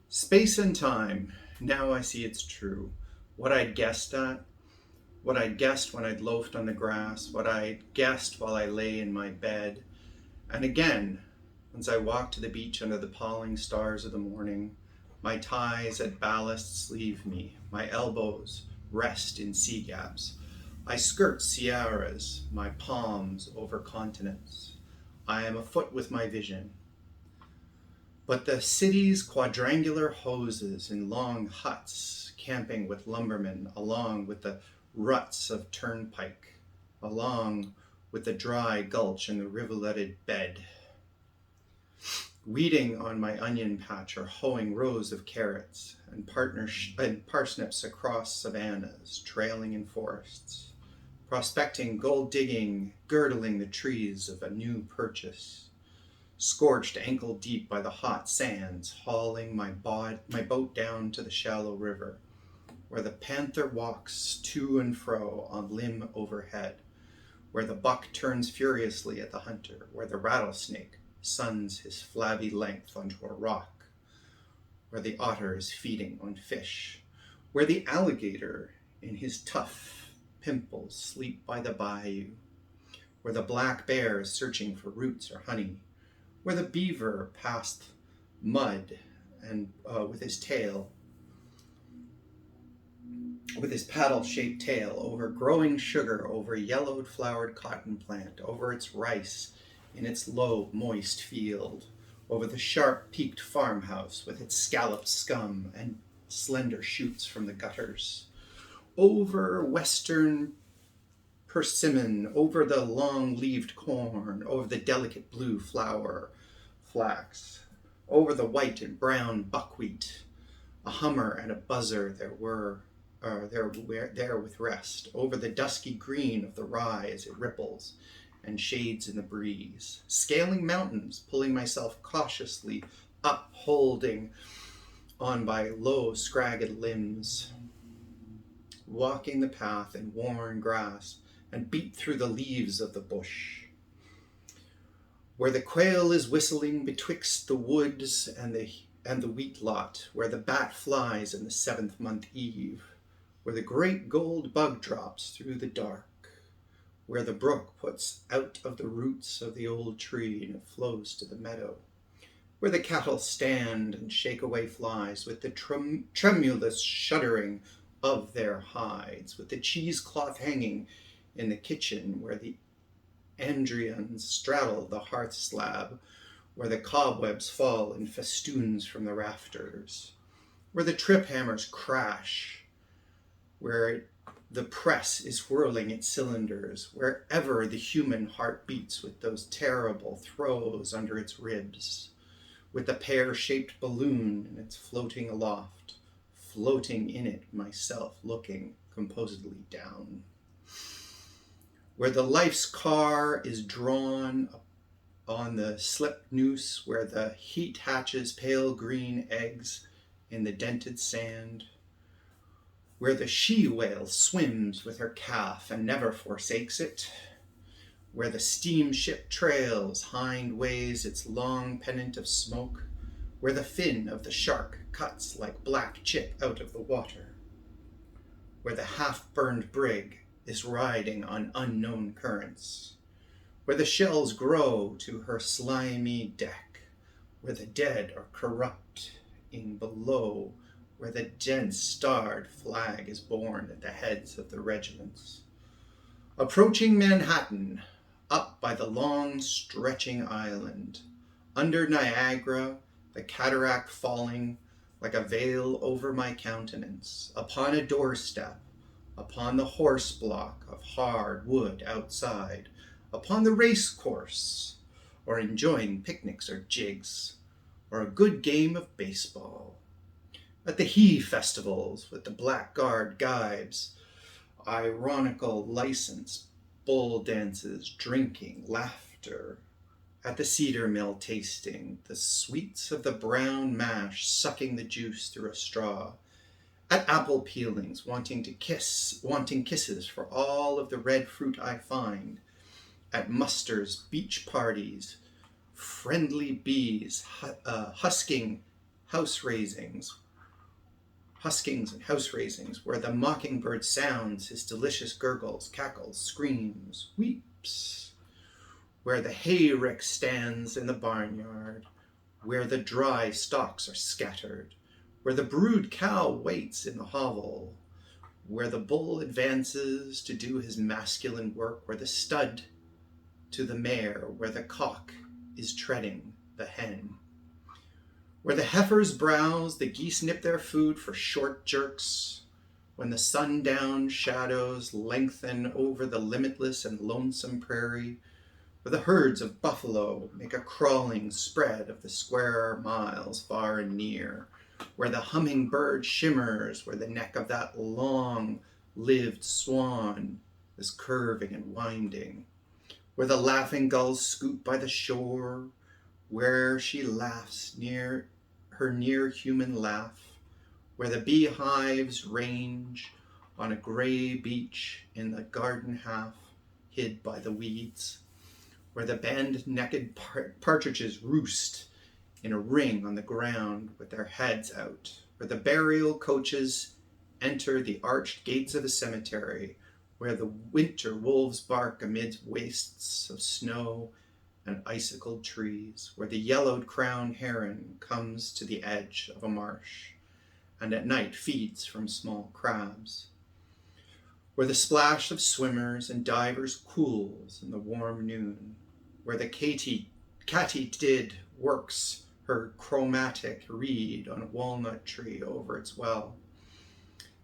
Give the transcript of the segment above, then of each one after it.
Space and time. Now I see it's true. What I'd guessed at, what I'd guessed when I'd loafed on the grass, what I'd guessed while I lay in my bed. And again, as I walk to the beach under the palling stars of the morning, my ties at ballasts leave me, my elbows rest in sea gaps. I skirt sierras, my palms over continents. I am afoot with my vision. But the city's quadrangular hoses in long huts, camping with lumbermen, along with the ruts of turnpike, along with the dry gulch and the rivuleted bed. Weeding on my onion patch or hoeing rows of carrots and parsnips across savannas, trailing in forests. Prospecting, gold digging, girdling the trees of a new purchase. Scorched ankle deep by the hot sands, hauling my boat down to the shallow river, where the panther walks to and fro on limb overhead, where the buck turns furiously at the hunter, where the rattlesnake suns his flabby length onto a rock, where the otter is feeding on fish, where the alligator in his tough pimples sleep by the bayou, where the black bear is searching for roots or honey, where the beaver passed mud and with his paddle-shaped tail over growing sugar, over yellowed flowered cotton plant, over its rice in its low, moist field, over the sharp-peaked farmhouse with its scalloped scum and slender shoots from the gutters, over western persimmon, over the long-leaved corn, over the delicate blue flower flax, over the white and brown buckwheat, a hummer and a buzzer there with rest, over the dusky green of the rye as it ripples and shades in the breeze, scaling mountains, pulling myself cautiously up, holding on by low, scragged limbs, walking the path in worn grass, and beat through the leaves of the bush, where the quail is whistling betwixt the woods and the wheat lot, where the bat flies in the 7th-month eve, where the great gold bug drops through the dark, where the brook puts out of the roots of the old tree and it flows to the meadow, where the cattle stand and shake away flies with the tremulous shuddering of their hides, with the cheesecloth hanging in the kitchen, where the andrians straddle the hearth slab, where the cobwebs fall in festoons from the rafters, where the trip hammers crash, where the press is whirling its cylinders, wherever the human heart beats with those terrible throes under its ribs, with the pear-shaped balloon and its floating aloft, floating in it myself, looking composedly down, where the life's car is drawn on the slip noose, where the heat hatches pale green eggs in the dented sand, where the she-whale swims with her calf and never forsakes it, where the steamship trails hind-ways its long pennant of smoke, where the fin of the shark cuts like black chip out of the water, where the half-burned brig is riding on unknown currents, where the shells grow to her slimy deck, where the dead are corrupting below, where the dense starred flag is borne at the heads of the regiments. Approaching Manhattan, up by the long stretching island, under Niagara, the cataract falling like a veil over my countenance, upon a doorstep, upon the horse block of hard wood outside, upon the race course, or enjoying picnics or jigs, or a good game of baseball, at the he festivals with the blackguard guides, ironical license, bull dances, drinking, laughter, at the cedar mill tasting, the sweets of the brown mash sucking the juice through a straw, at apple peelings, wanting kisses for all of the red fruit I find, at Muster's beach parties, friendly bees huskings and house raisings, where the mockingbird sounds his delicious gurgles, cackles, screams, weeps, where the hayrick stands in the barnyard, where the dry stalks are scattered, where the brood cow waits in the hovel, where the bull advances to do his masculine work, where the stud to the mare, where the cock is treading the hen. Where the heifers browse, the geese nip their food for short jerks, when the sundown shadows lengthen over the limitless and lonesome prairie, where the herds of buffalo make a crawling spread of the square miles far and near, where the hummingbird shimmers, where the neck of that long-lived swan is curving and winding, where the laughing gulls scoot by the shore, where she laughs near her near-human laugh, where the beehives range on a gray beach in the garden half hid by the weeds, where the band-necked partridges roost in a ring on the ground with their heads out, where the burial coaches enter the arched gates of a cemetery, where the winter wolves bark amid wastes of snow and icicled trees, where the yellowed crowned heron comes to the edge of a marsh and at night feeds from small crabs, where the splash of swimmers and divers cools in the warm noon, where the katydid works her chromatic reed on a walnut tree over its well,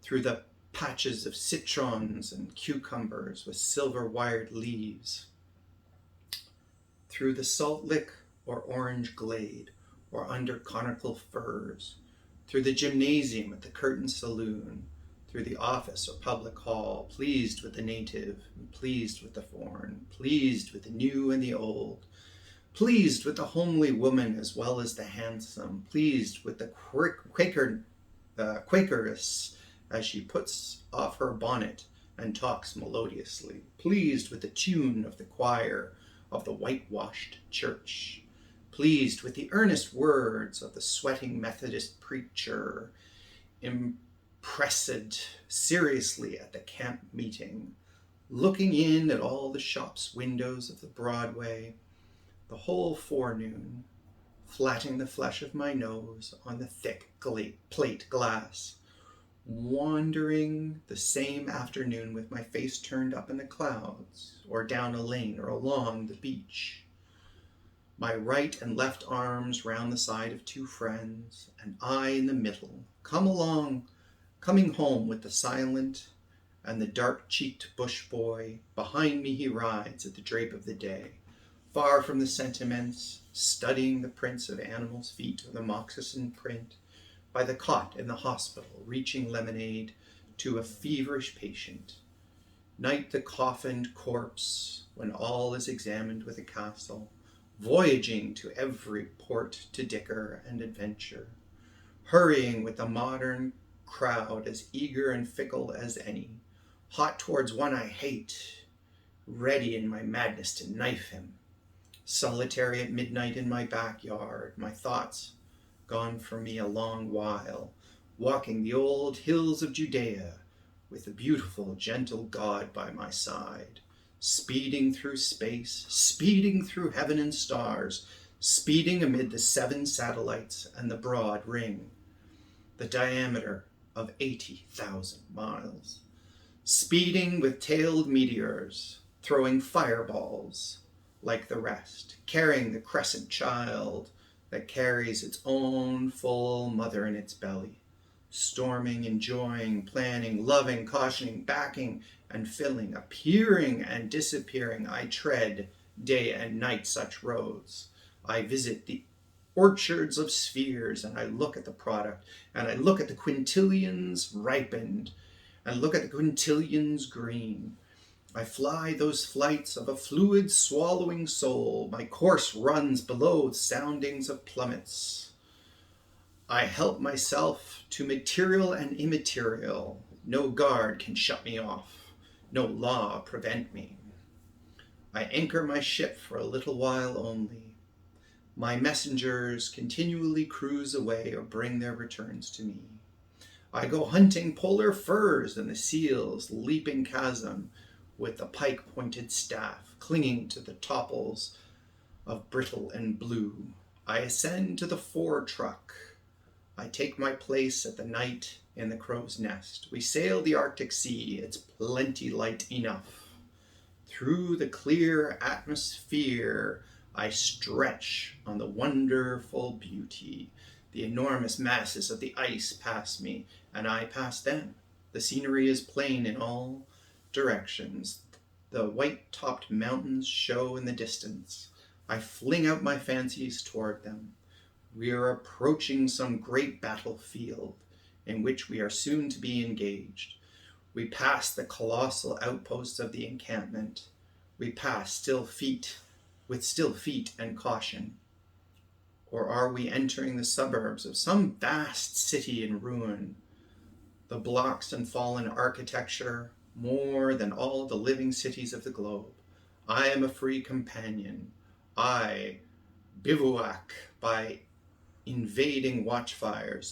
through the patches of citrons and cucumbers with silver-wired leaves, through the salt lick or orange glade or under conical firs, through the gymnasium at the curtained saloon, through the office or public hall, pleased with the native and pleased with the foreign, pleased with the new and the old, pleased with the homely woman as well as the handsome, pleased with the Quakeress as she puts off her bonnet and talks melodiously, pleased with the tune of the choir of the whitewashed church, pleased with the earnest words of the sweating Methodist preacher, impressed seriously at the camp meeting, looking in at all the shops' windows of the Broadway, the whole forenoon, flatting the flesh of my nose on the thick plate glass, wandering the same afternoon with my face turned up in the clouds, or down a lane or along the beach, my right and left arms round the side of two friends, and I in the middle, coming home with the silent and the dark-cheeked bush boy. Behind me he rides at the drape of the day, far from the sentiments, studying the prints of animals' feet or the moccasin print, by the cot in the hospital, reaching lemonade to a feverish patient. Night the coffined corpse, when all is examined with a castle, voyaging to every port to dicker and adventure, hurrying with the modern crowd as eager and fickle as any, hot towards one I hate, ready in my madness to knife him, solitary at midnight in my backyard, my thoughts gone from me a long while, walking the old hills of Judea with the beautiful, gentle God by my side, speeding through space, speeding through heaven and stars, speeding amid the 7 satellites and the broad ring, the diameter of 80,000 miles, speeding with tailed meteors, throwing fireballs like the rest, carrying the crescent child that carries its own full mother in its belly, storming, enjoying, planning, loving, cautioning, backing, and filling, appearing and disappearing. I tread day and night such roads. I visit the orchards of spheres, and I look at the product, and I look at the quintillions ripened, and look at the quintillions green. I fly those flights of a fluid swallowing soul. My course runs below soundings of plummets. I help myself to material and immaterial. No guard can shut me off. No law prevent me. I anchor my ship for a little while only. My messengers continually cruise away or bring their returns to me. I go hunting polar furs and the seal's leaping chasm with the pike-pointed staff clinging to the topples of brittle and blue. I ascend to the fore-truck. I take my place at the night in the crow's nest. We sail the Arctic Sea, it's plenty light enough. Through the clear atmosphere, I stretch on the wonderful beauty. The enormous masses of the ice pass me, and I pass them. The scenery is plain in all directions. The white-topped mountains show in the distance. I fling out my fancies toward them. We are approaching some great battlefield in which we are soon to be engaged. We pass the colossal outposts of the encampment. We pass with still feet and caution. Or are we entering the suburbs of some vast city in ruin? The blocks and fallen architecture, more than all the living cities of the globe. I am a free companion. I bivouac by invading watchfires.